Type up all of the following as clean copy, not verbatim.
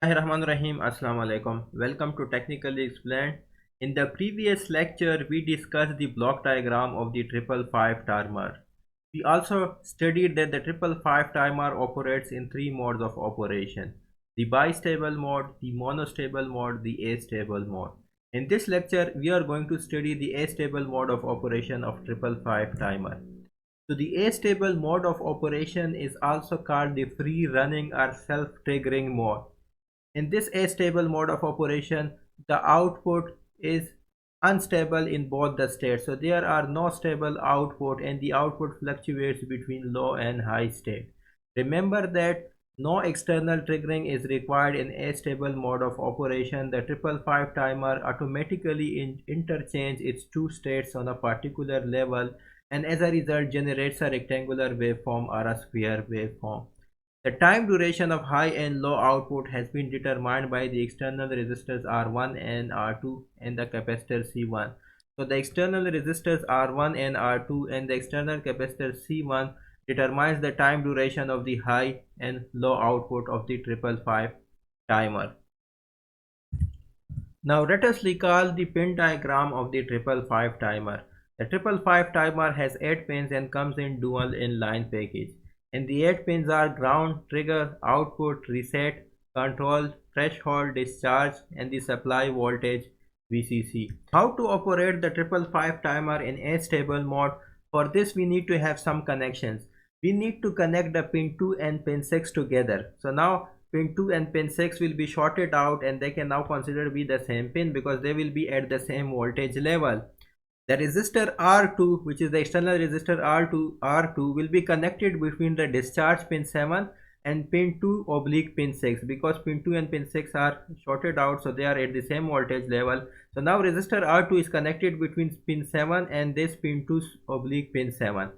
Rahim. Assalamu alaikum. Welcome to Technically Explained. In the previous lecture, we discussed the block diagram of the 555 timer. We also studied that the 555 timer operates in three modes of operation: the bistable mode, the monostable mode, the astable mode. In this lecture, we are going to study the astable mode of operation of 555 timer. So the astable mode of operation is also called the free running or self-triggering mode. In this astable mode of operation, the output is unstable in both the states. So there are no stable output and the output fluctuates between low and high state. Remember that no external triggering is required in astable mode of operation. The 555 timer automatically interchanges its two states on a particular level and as a result generates a rectangular waveform or a square waveform. The time duration of high and low output has been determined by the external resistors R1 and R2 and the capacitor C1. So the external resistors R1 and R2 and the external capacitor C1 determines the time duration of the high and low output of the 555 timer. Now let us recall the pin diagram of the 555 timer. The 555 timer has 8 pins and comes in dual inline package. And the 8 pins are ground, trigger, output, reset, control, threshold, discharge, and the supply voltage VCC. How to operate the 555 timer in astable mode? For this we need to have some connections. We need to connect the pin 2 and pin 6 together. So now pin 2 and pin 6 will be shorted out and they can now consider be the same pin because they will be at the same voltage level. The resistor R2, which is the external resistor R2 will be connected between the discharge pin 7 and pin 2 oblique pin 6 because pin 2 and pin 6 are shorted out, so they are at the same voltage level. So now resistor R2 is connected between pin 7 and this pin 2 oblique pin 7.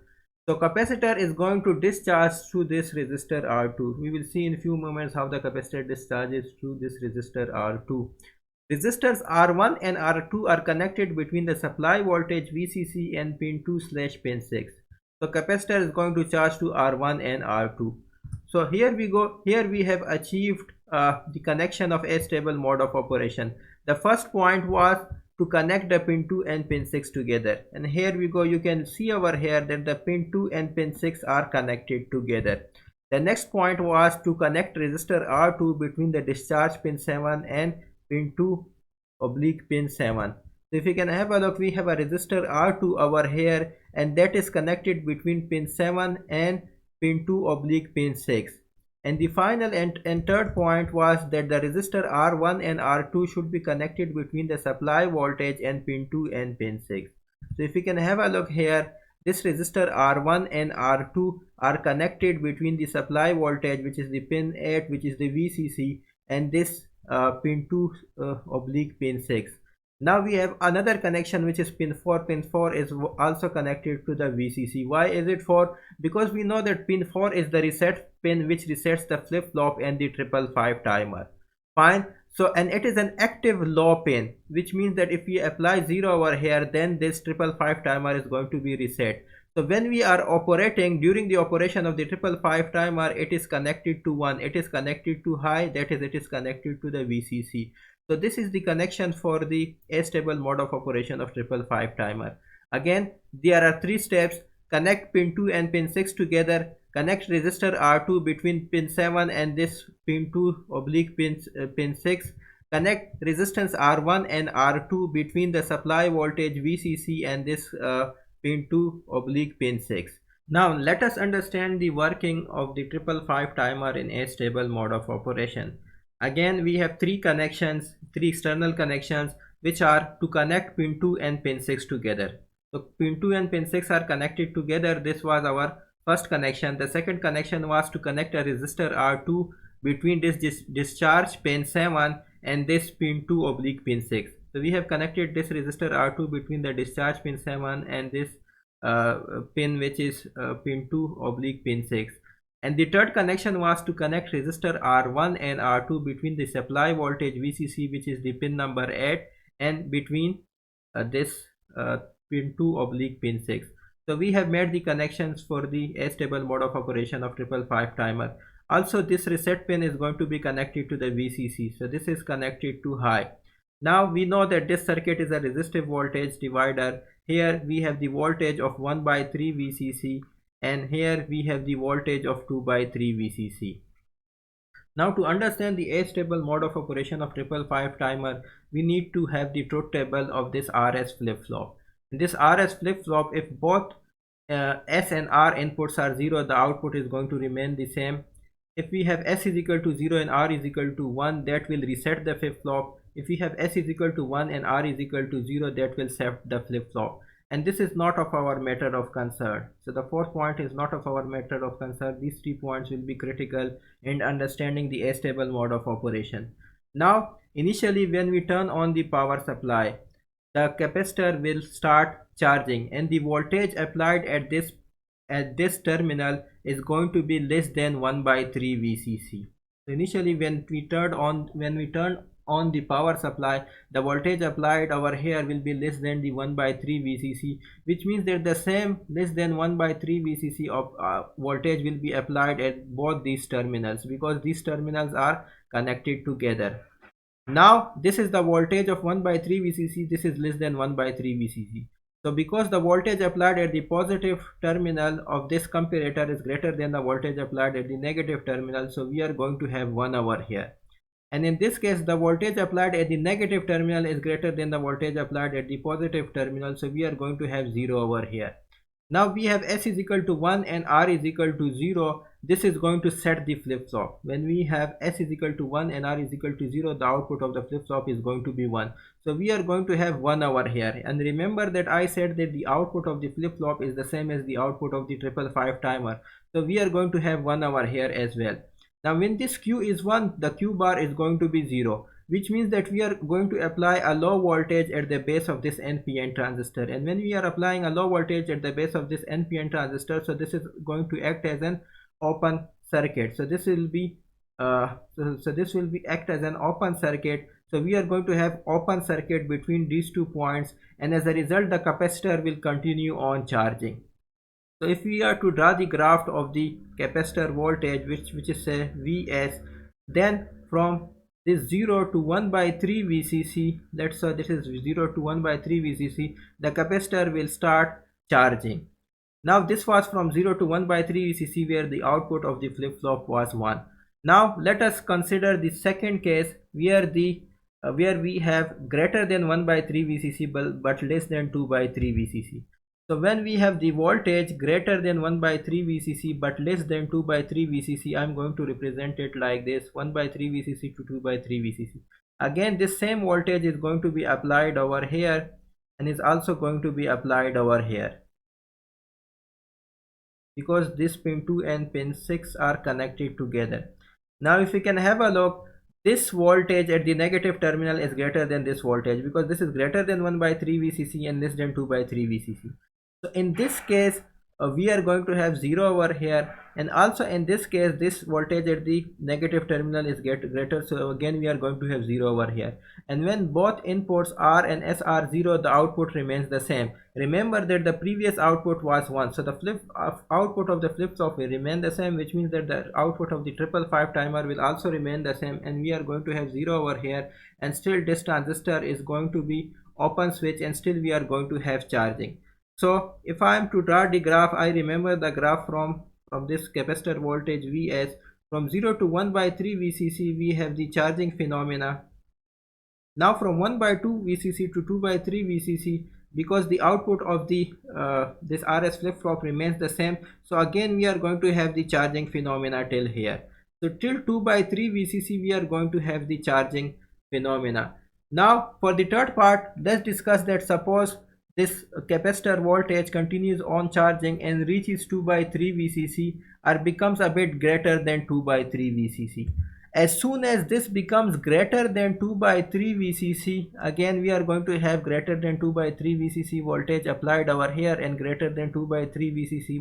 So capacitor is going to discharge through this resistor R2. We will see in few moments how the capacitor discharges through this resistor R2. Resistors R1 and R2 are connected between the supply voltage VCC and pin 2/pin 6. So capacitor is going to charge to R1 and R2. So here we go. Here we have achieved the connection of astable mode of operation. The first point was to connect the pin 2 and pin 6 together. And here we go. You can see over here that the pin 2 and pin 6 are connected together. The next point was to connect resistor R2 between the discharge pin 7 and pin 2 oblique pin 7. So if you can have a look, we have a resistor R2 over here and that is connected between pin 7 and pin 2 oblique pin 6. And the final and third point was that the resistor R1 and R2 should be connected between the supply voltage and pin 2 and pin 6. So if you can have a look here, this resistor R1 and R2 are connected between the supply voltage, which is the pin 8, which is the VCC, and this pin 2 oblique pin 6. Now we have another connection which is pin 4. Pin 4 is also connected to the VCC. Why is it 4? Because we know that pin 4 is the reset pin which resets the flip-flop and the 555 timer. Fine. So and it is an active low pin, which means that if we apply 0 over here, then this 555 timer is going to be reset. So when we are operating, during the operation of the 555 timer, it is connected to 1, it is connected to high, that is it is connected to the VCC. So this is the connection for the astable mode of operation of 555 timer. Again, there are 3 steps: connect pin 2 and pin 6 together, connect resistor R2 between pin 7 and this pin 2 oblique pin 6, connect resistance R1 and R2 between the supply voltage VCC and this pin 2 oblique pin 6. Now let us understand the working of the 555 timer in astable mode of operation. Again, we have 3 connections, 3 external connections, which are to connect pin 2 and pin 6 together. So pin 2 and pin 6 are connected together. This was our first connection. The second connection was to connect a resistor R2 between this discharge pin 7 and this pin 2 oblique pin 6. So we have connected this resistor R2 between the discharge pin 7 and this pin which is pin 2 oblique pin 6. And the third connection was to connect resistor R1 and R2 between the supply voltage VCC, which is the pin number 8, and between this pin 2 oblique pin 6. So we have made the connections for the astable mode of operation of 555 timer. Also, this reset pin is going to be connected to the VCC. So this is connected to high. Now we know that this circuit is a resistive voltage divider. Here we have the voltage of 1 by 3 VCC, and here we have the voltage of 2 by 3 VCC. Now to understand the astable mode of operation of 555 timer, we need to have the truth table of this RS flip-flop. In this RS flip-flop, if both S and R inputs are 0, the output is going to remain the same. If we have S is equal to 0 and R is equal to 1, that will reset the flip-flop. If we have S is equal to 1 and R is equal to 0, that will set the flip-flop. And this is not of our matter of concern. So the fourth point is not of our matter of concern. These 3 points will be critical in understanding the astable mode of operation. Now, initially when we turn on the power supply, the capacitor will start charging, and the voltage applied at this terminal is going to be less than 1 by 3 VCC. So initially when we turn on the power supply, the voltage applied over here will be less than the 1 by 3 VCC, which means that the same less than 1 by 3 VCC of voltage will be applied at both these terminals, because these terminals are connected together. Now this is the voltage of 1 by 3 VCC, this is less than 1 by 3 VCC. So because the voltage applied at the positive terminal of this comparator is greater than the voltage applied at the negative terminal, so we are going to have 1 over here. And in this case, the voltage applied at the negative terminal is greater than the voltage applied at the positive terminal, so we are going to have 0 over here. Now we have S is equal to 1 and R is equal to 0. This is going to set the flip-flop. When we have S is equal to 1 and R is equal to 0, the output of the flip-flop is going to be 1. So we are going to have 1 over here. And remember that I said that the output of the flip-flop is the same as the output of the 555 timer. So we are going to have 1 over here as well. Now when this Q is 1, the Q bar is going to be 0, which means that we are going to apply a low voltage at the base of this NPN transistor. And when we are applying a low voltage at the base of this NPN transistor, so this is going to act as an open circuit. So this will be act as an open circuit. So we are going to have open circuit between these 2 points, and as a result the capacitor will continue on charging. So if we are to draw the graph of the capacitor voltage, which is say Vs, then from this 0 to 1 by 3 VCC, let's say this is 0 to 1 by 3 VCC, the capacitor will start charging. Now this was from 0 to 1 by 3 VCC, where the output of the flip-flop was 1. Now let us consider the second case where we have greater than 1 by 3 VCC but less than 2 by 3 VCC. So when we have the voltage greater than 1 by 3 VCC but less than 2 by 3 VCC, I am going to represent it like this: 1 by 3 VCC to 2 by 3 VCC. Again, this same voltage is going to be applied over here and is also going to be applied over here, because this pin 2 and pin 6 are connected together. Now if we can have a look, this voltage at the negative terminal is greater than this voltage, because this is greater than 1 by 3 VCC and less than 2 by 3 VCC. So in this case we are going to have 0 over here, and also in this case this voltage at the negative terminal is greater, so again we are going to have 0 over here. And when both inputs R and S are 0, the output remains the same. Remember that the previous output was 1, so the output of the flip-flop will remain the same, which means that the output of the 555 timer will also remain the same, and we are going to have 0 over here, and still this transistor is going to be open switch, and still we are going to have charging. So if I am to draw the graph, I remember the graph from this capacitor voltage Vs. From 0 to 1 by 3 VCC we have the charging phenomena. Now from 1 by 2 VCC to 2 by 3 VCC, because the output of the this RS flip-flop remains the same, so again we are going to have the charging phenomena till here. So till 2 by 3 VCC we are going to have the charging phenomena. Now for the third part, let's discuss that suppose this capacitor voltage continues on charging and reaches 2 by 3 VCC or becomes a bit greater than 2 by 3 VCC. As soon as this becomes greater than 2 by 3 VCC, again we are going to have greater than 2 by 3 VCC voltage applied over here and greater than 2 by 3 VCC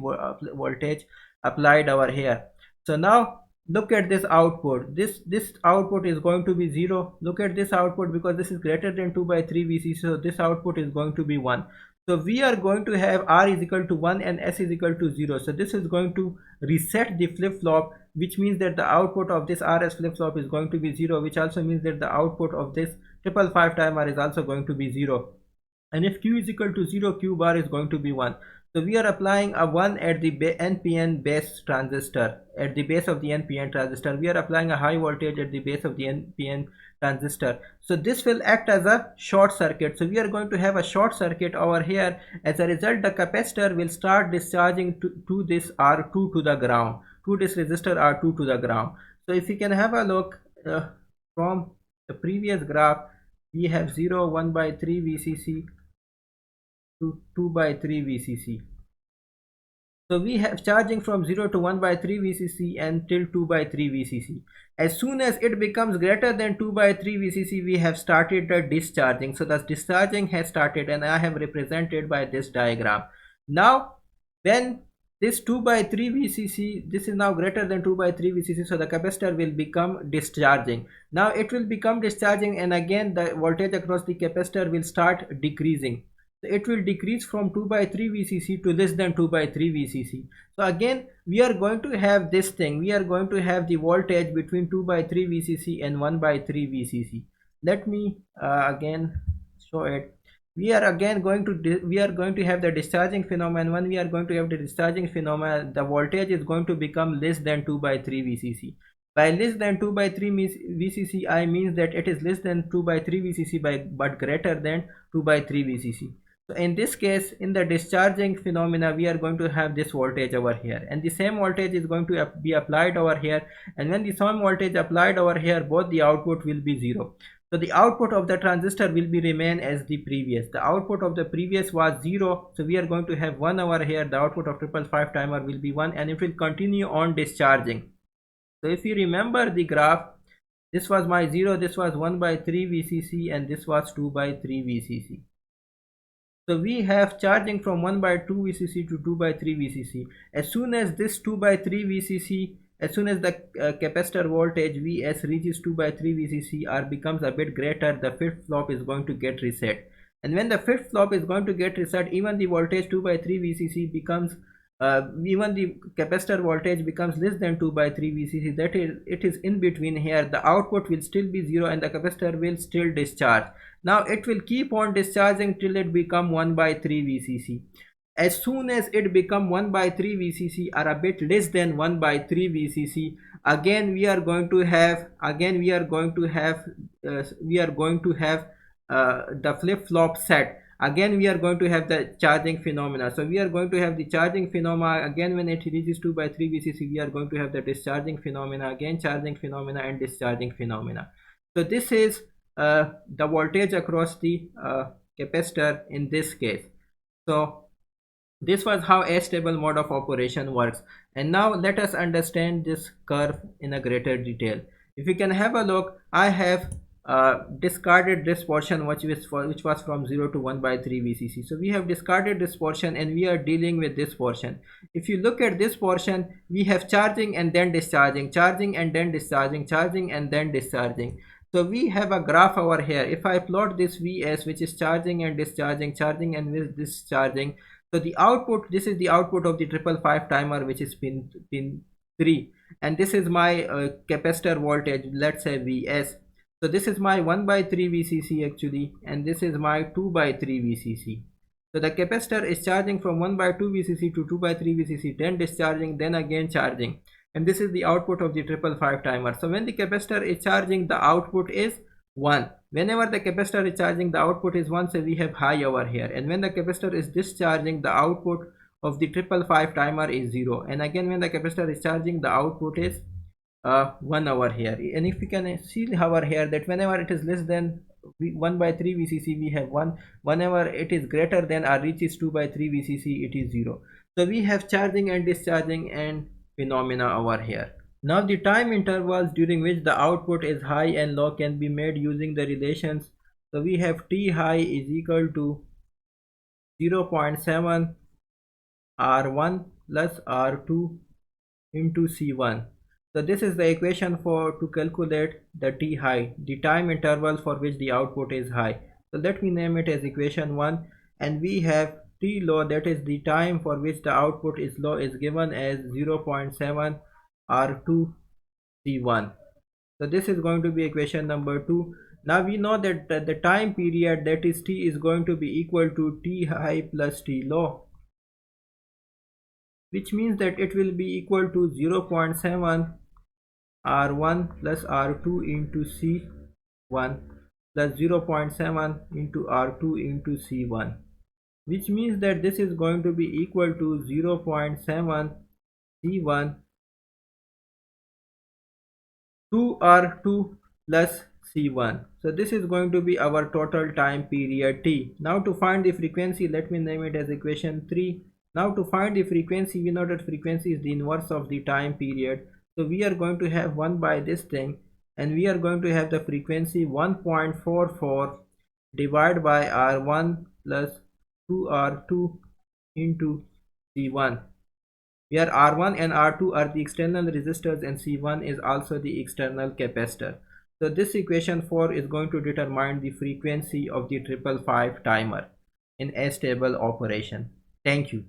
voltage applied over here. So now look at this output. This output is going to be 0. Look at this output, because this is greater than 2 by 3 VCC, so this output is going to be 1. So we are going to have R is equal to 1 and S is equal to 0. So this is going to reset the flip-flop, which means that the output of this RS flip-flop is going to be 0, which also means that the output of this 555 timer is also going to be 0. And if Q is equal to 0, Q bar is going to be 1. So we are applying a 1 at the NPN base transistor. At the base of the NPN transistor, we are applying a high voltage at the base of the NPN transistor. So this will act as a short circuit. So we are going to have a short circuit over here. As a result, the capacitor will start discharging to this R2 to the ground, to this resistor R2 to the ground. So if you can have a look from the previous graph, we have 0, 1 by 3 VCC to 2 by 3 VCC. So we have charging from 0 to 1 by 3 VCC until 2 by 3 VCC. As soon as it becomes greater than 2 by 3 VCC, we have started the discharging. So the discharging has started, and I have represented by this diagram. Now when this 2 by 3 VCC, this is now greater than 2 by 3 VCC, so the capacitor will become discharging. Now it will become discharging, and again the voltage across the capacitor will start decreasing. So it will decrease from 2 by 3 VCC to less than 2 by 3 VCC. So again we are going to have this thing, we are going to have the voltage between 2 by 3 VCC and 1 by 3 VCC. Let me again show it. We are going to have the discharging phenomenon. When we are going to have the discharging phenomenon, the voltage is going to become less than 2 by 3 VCC. By less than 2 by 3 VCC, I means that it is less than 2 by 3 VCC but greater than 2 by 3 VCC. So in this case, in the discharging phenomena, we are going to have this voltage over here, and the same voltage is going to be applied over here. And when the same voltage applied over here, both the output will be 0. So the output of the transistor will be remain as the previous. The output of the previous was 0. So we are going to have 1 over here. The output of 555 timer will be 1, and it will continue on discharging. So if you remember the graph, this was my 0, this was 1 by 3 VCC, and this was 2 by 3 VCC. So we have charging from 1 by 2 VCC to 2 by 3 VCC. As soon as this 2 by 3 VCC, as soon as the capacitor voltage Vs reaches 2 by 3 VCC or becomes a bit greater, the flip-flop is going to get reset. And when the flip-flop is going to get reset, even the voltage 2 by 3 VCC becomes even the capacitor voltage becomes less than 2 by 3 VCC. That is, it is in between here. The output will still be 0 and the capacitor will still discharge. Now it will keep on discharging till it become 1 by 3 VCC. As soon as it become 1 by 3 VCC or a bit less than 1 by 3 VCC, again we are going to have the flip-flop set. Again we are going to have the charging phenomena. So we are going to have the charging phenomena again. When it reaches 2 by 3 VCC, we are going to have the discharging phenomena, again charging phenomena and discharging phenomena. So this is the voltage across the capacitor in this case. So this was how astable mode of operation works. And now let us understand this curve in a greater detail. If you can have a look, I have discarded this portion which was from 0 to 1 by 3 VCC. So we have discarded this portion and we are dealing with this portion. If you look at this portion, we have charging and then discharging, charging and then discharging, charging and then discharging. So we have a graph over here. If I plot this Vs, which is charging and discharging, charging and discharging, so the output, this is the output of the 555 timer, which is pin 3, and this is my capacitor voltage, let's say Vs. So this is my 1 by 3 VCC actually, and this is my 2 by 3 VCC. So the capacitor is charging from 1 by 2 VCC to 2 by 3 VCC, then discharging, then again charging. And this is the output of the 555 timer. So when the capacitor is charging, the output is 1. Whenever the capacitor is charging, the output is 1, so we have high over here. And when the capacitor is discharging, the output of the 555 timer is 0. And again when the capacitor is charging, the output is 1 over here. And if you can see over here that whenever it is less than 1 by 3 VCC, we have 1. Whenever it is greater than or reaches 2 by 3 VCC, it is 0. So we have charging and discharging and phenomena over here. Now the time intervals during which the output is high and low can be made using the relations. So we have T high is equal to 0.7 R1 plus R2 into C1. So this is the equation to calculate the T high, the time interval for which the output is high. So let me name it as equation 1. and we have T low, that is the time for which the output is low, is given as 0.7 R2 C1. So this is going to be equation number 2. Now we know that the time period, that is T, is going to be equal to T high plus T low, which means that it will be equal to 0.7 R1 plus R2 into C1 plus 0.7 into R2 into C1, which means that this is going to be equal to 0.7 C1 2R2 plus C1. So this is going to be our total time period T. Now to find the frequency, let me name it as equation 3. Now to find the frequency, we know that frequency is the inverse of the time period. So we are going to have 1 by this thing, and we are going to have the frequency 1.44 divided by R1 plus 2R2 into C1, where R1 and R2 are the external resistors and C1 is also the external capacitor. So this equation 4 is going to determine the frequency of the 555 timer in a stable operation. Thank you.